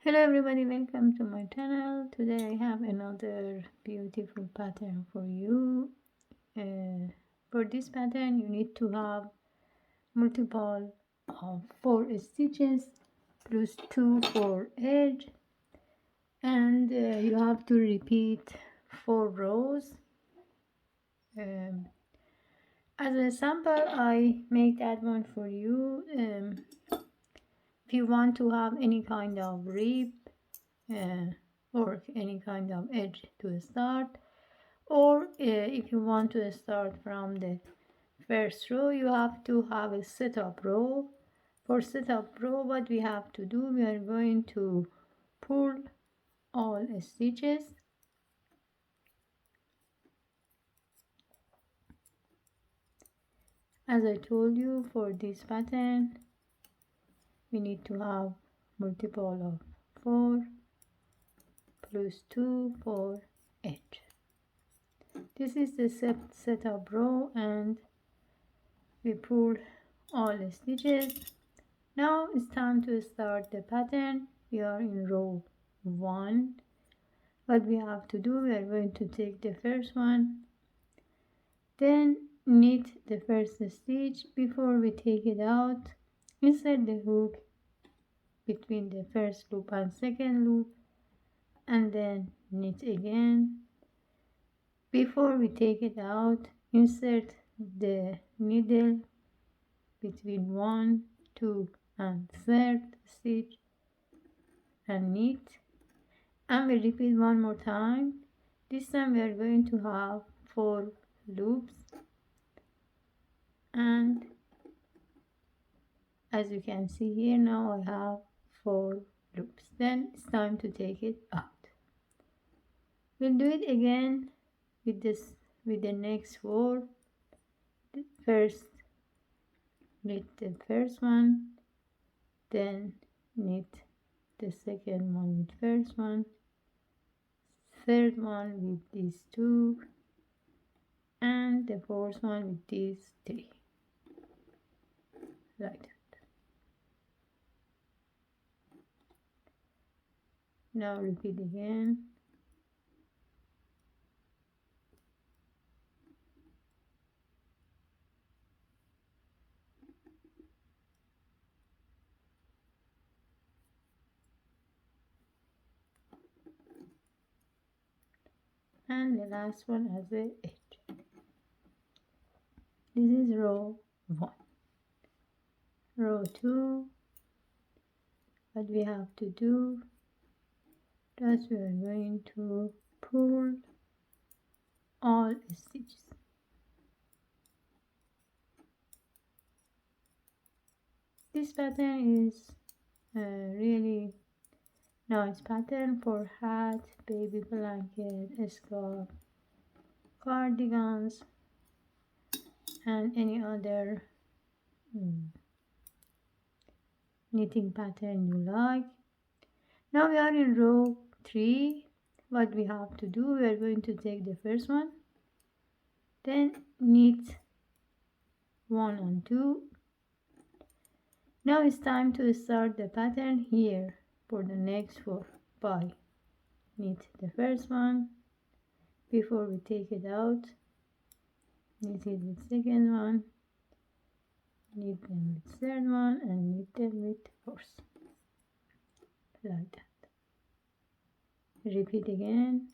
Hello everybody, welcome to my channel. Today I have another beautiful pattern for you. For this pattern you need to have multiple of 4 stitches plus 2 for edge, and you have to repeat 4 rows. As a sample I make that one for you. If you want to have any kind of rib or any kind of edge to start, or if you want to start from the first row, you have to have a setup row. For setup row, what we have to do, we are going to pull all stitches as I told you. For this pattern we need to have multiple of 4 plus 2 for edge. This is the setup row, and we pull all the stitches. Now it's time to start the pattern. We are in row 1. What we have to do, we are going to take the first one, then knit the first stitch. Before we take it out, insert the hook between the first loop and second loop, and then knit again. Before we take it out, insert the needle between 1, 2 and third stitch and knit, and we repeat one more time. This time we are going to have 4 loops, and as you can see here, now I have 4 loops. Then it's time to take it out. We'll do it again with the next 4. First knit the first one, then knit the second one with first one, third one with these 2, and the fourth one with these 3, like that. Now repeat again. And the last one as a edge. This is row 1. Row 2, what we have to do, that we are going to pull all stitches. This pattern is really nice pattern for hat, baby blanket, scarf, cardigans, and any other knitting pattern you like. Now we are in row 3. What we have to do, we are going to take the first one, then knit 1 and 2. Now it's time to start the pattern here for the next 4 by knit the first one. Before we take it out, knit it with second one, knit them with third one, and knit them with fourth, like that. Repeat again.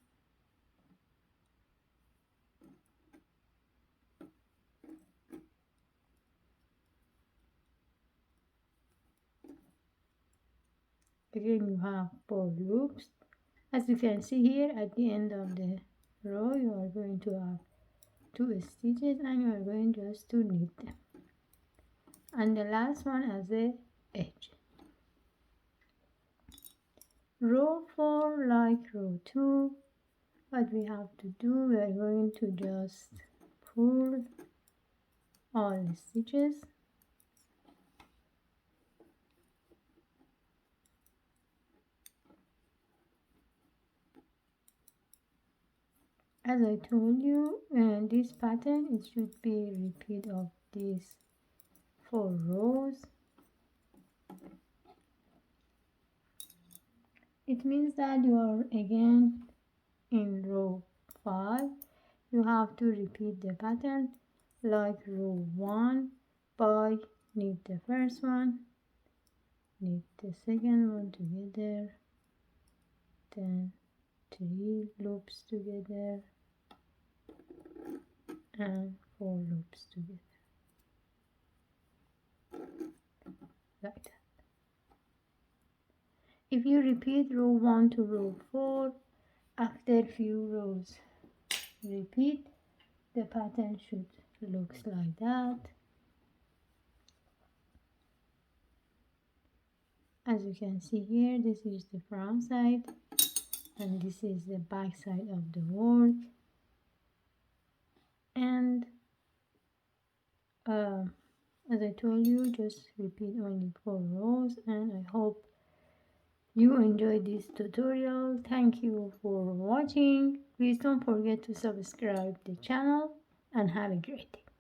Again you have 4 loops. As you can see here, at the end of the row you are going to have 2 stitches, and you are going just to knit them, and the last one as a edge. Row 4, like row 2, what we have to do, we are going to just pull all the stitches. As I told you, this pattern, it should be a repeat of these 4 rows. it means that you are again in row 5. You have to repeat the pattern like row 1 by knit the first one, knit the second one together, then 3 loops together and 4 loops together, like that. If you repeat row 1 to row 4, after few rows repeat, the pattern should look like that. As you can see here, this is the front side and this is the back side of the work. And as I told you, just repeat only 4 rows, and I hope you enjoyed this tutorial. Thank you for watching. Please don't forget to subscribe the channel and have a great day.